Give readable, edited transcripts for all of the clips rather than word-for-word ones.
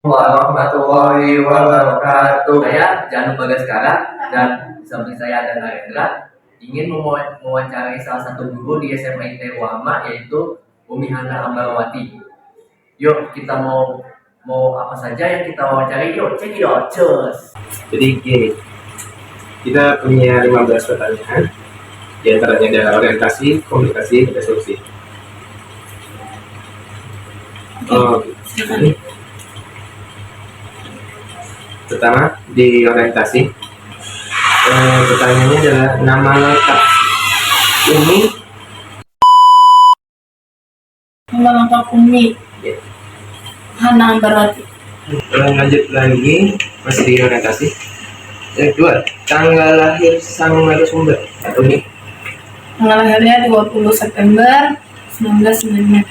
Warahmatullahi wabarakatuh. Saya Janu Bagaskara dan samping saya ada Narendra ingin mewawancarai salah satu guru di SMA ITB Wahama yaitu Umi Hana Ambarwati. Yuk kita mau apa saja yang kita wawancari, yuk cek it out, cus. Jadi gini, kita punya 15 pertanyaan, di antaranya ada orientasi, komunikasi, dan solusi. Pertama di orientasi, pertanyaannya adalah nama lengkap Umi. Nama lengkap Umi Hana Ambarwati. Lanjut lagi, masih di orientasi. Yang kedua, tanggal lahir sang narasumber Umi. Tanggal lahirnya 20 September 1995.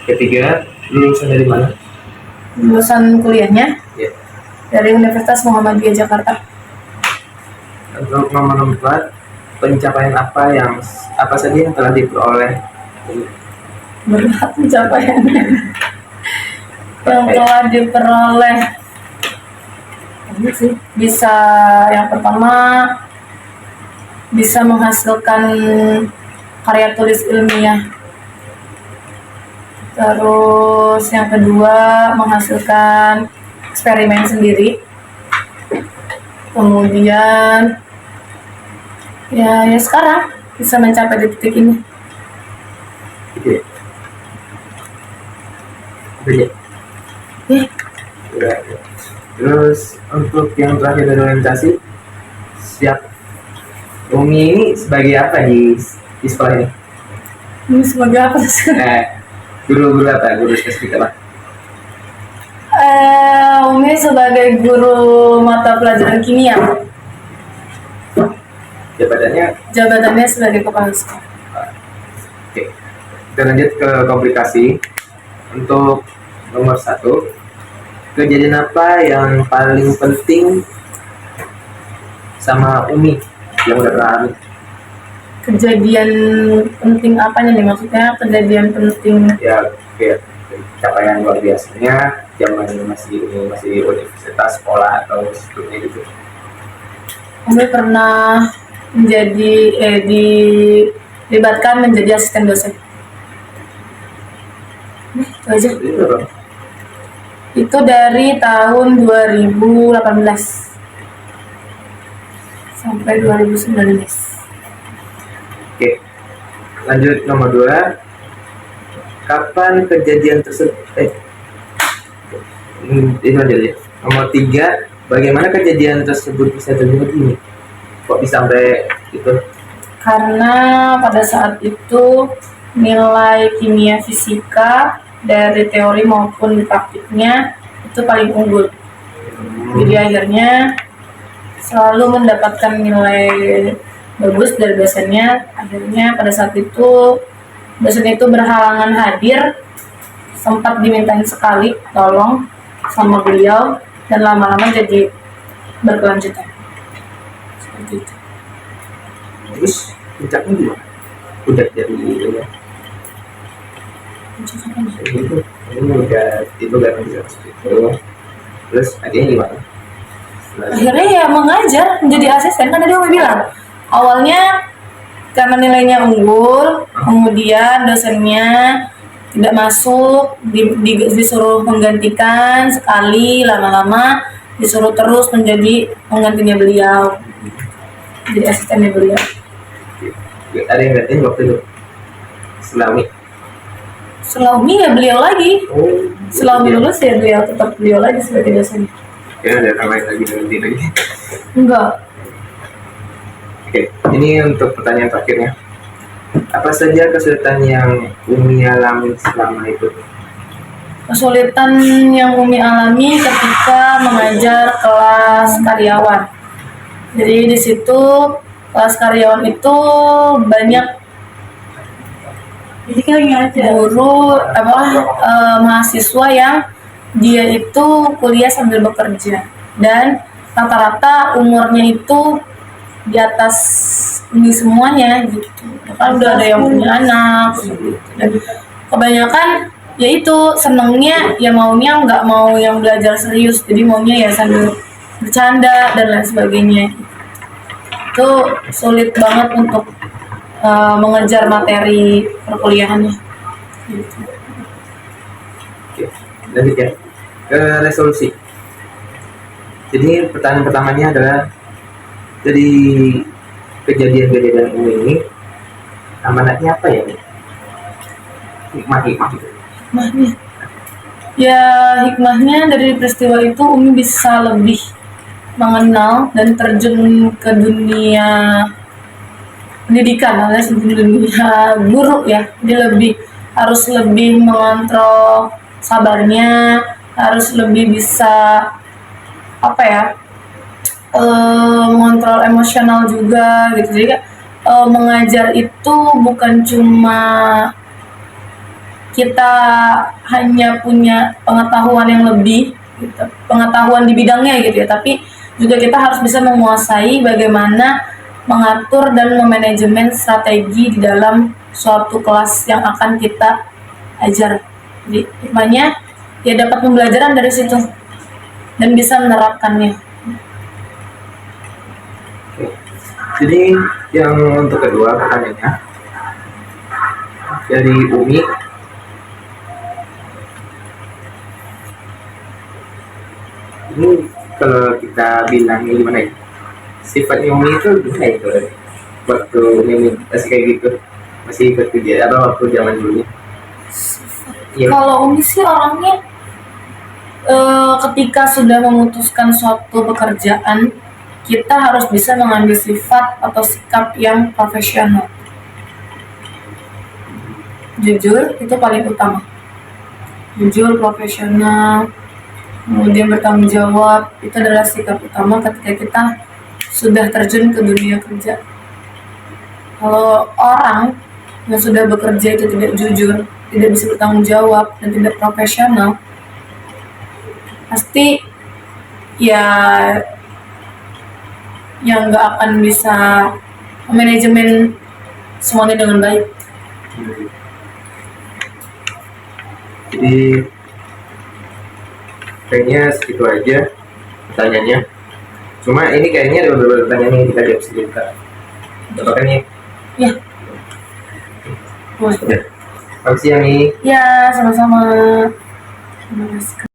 Ketiga, lulusan dari mana? Lulusan kuliahnya dari Universitas Muhammadiyah Jakarta. Untuk nomor 4, pencapaian apa saja yang telah diperoleh? Berat pencapaiannya yang telah diperoleh. Ini sih bisa, yang pertama bisa menghasilkan karya tulis ilmiah. Terus yang kedua menghasilkan eksperimen sendiri. Kemudian ya sekarang bisa mencapai di titik ini. Udah. Terus untuk yang terakhir dari orientasi, siap Umi ini sebagai apa di sekolah ini? Ini sebagai apa sih? Guru apa? Guru spesifik apa? Umi sebagai guru mata pelajaran kimia. Jabatannya sebagai kepala sekolah. Oke. Kita lanjut ke komplikasi. Untuk nomor 1, kejadian apa yang paling penting sama Umi yang udah pernah alami? Kejadian penting apanya nih, maksudnya kejadian penting? Ya, kayak capaian luar biasanya zaman masih universitas, sekolah atau sebelumnya gitu. Umi pernah dilibatkan menjadi asisten dosen. Itu aja. Itu dari tahun 2018 sampai 2019. Oke, lanjut nomor 2. Kapan kejadian tersebut? Itu aja ya. Nomor 3, bagaimana kejadian tersebut bisa terjadi? Kok bisa sampai itu? Karena pada saat itu nilai kimia fisika dari teori maupun praktiknya itu paling unggul. Jadi akhirnya selalu mendapatkan nilai bagus dari dosennya. Akhirnya pada saat itu dosen itu berhalangan hadir, sempat dimintain sekali tolong sama beliau, dan lama-lama jadi berkelanjutan seperti itu. Terus puncaknya gimana? Udah jadi ya. Itu gak bisa seperti itu. Terus akhirnya gimana? Akhirnya ya mengajar, menjadi asisten. Kan tadi Umi bilang awalnya karena nilainya unggul, kemudian dosennya tidak masuk, disuruh menggantikan sekali, lama-lama disuruh terus menjadi penggantinya beliau, jadi asistennya beliau. Ada yang gantiin waktu itu? Setelah Umi ya beliau lagi. Setelah Umi lulus ya tetap beliau lagi sebagai dosen. Ya ada orang lain lagi ganti lagi? Enggak. Oke, ini untuk pertanyaan terakhirnya. Apa saja kesulitan yang Umi alami selama itu? Kesulitan yang Umi alami ketika mengajar kelas karyawan. Jadi di situ kelas karyawan itu banyak guru mahasiswa yang dia itu kuliah sambil bekerja, dan rata-rata umurnya itu di atas ini semuanya gitu. Kan udah ada yang punya anak gitu. Dan kebanyakan ya itu senengnya ya maunya nggak mau yang belajar serius, jadi maunya ya sambil bercanda dan lain sebagainya. Itu sulit banget untuk mengejar materi perkuliahannya. Gitu. Oke, lanjut ya ke resolusi. Jadi pertanyaan pertamanya adalah dari kejadian-kejadian ini amanatnya apa ya? Hikmah-hikmah gitu. Hikmahnya, ya hikmahnya dari peristiwa itu Umi bisa lebih mengenal dan terjun ke dunia pendidikan alias dunia guru ya. Dia harus lebih mengontrol sabarnya, harus lebih bisa apa ya, mengontrol emosional juga gitu. Jadi mengajar itu bukan cuma kita hanya punya pengetahuan yang lebih gitu, pengetahuan di bidangnya gitu ya, tapi juga kita harus bisa menguasai bagaimana mengatur dan memanajemen strategi di dalam suatu kelas yang akan kita ajar. Jadi hikmahnya ya dapat pembelajaran dari situ dan bisa menerapkannya. Jadi yang untuk kedua pertanyaannya dari Umi, ini kalau kita bilang gimana ya, sifatnya Umi itu gimana itu waktu Umi masih kayak gitu, masih ikut kerja atau waktu zaman dulunya? Iya. Kalau Umi sih orangnya ketika sudah memutuskan suatu pekerjaan, kita harus bisa mengambil sifat atau sikap yang profesional. Jujur itu paling utama. Jujur, profesional, kemudian bertanggung jawab, itu adalah sikap utama ketika kita sudah terjun ke dunia kerja. Kalau orang yang sudah bekerja itu tidak jujur, tidak bisa bertanggung jawab, dan tidak profesional, pasti ya yang nggak akan bisa manajemen semuanya dengan baik. Jadi kayaknya segitu aja pertanyaannya. Cuma ini kayaknya ada beberapa pertanyaan yang kita jawab sendiri. Makanya Ya. Boleh. ya. Makasih ya, Mi. Ya, sama-sama. Terima kasih.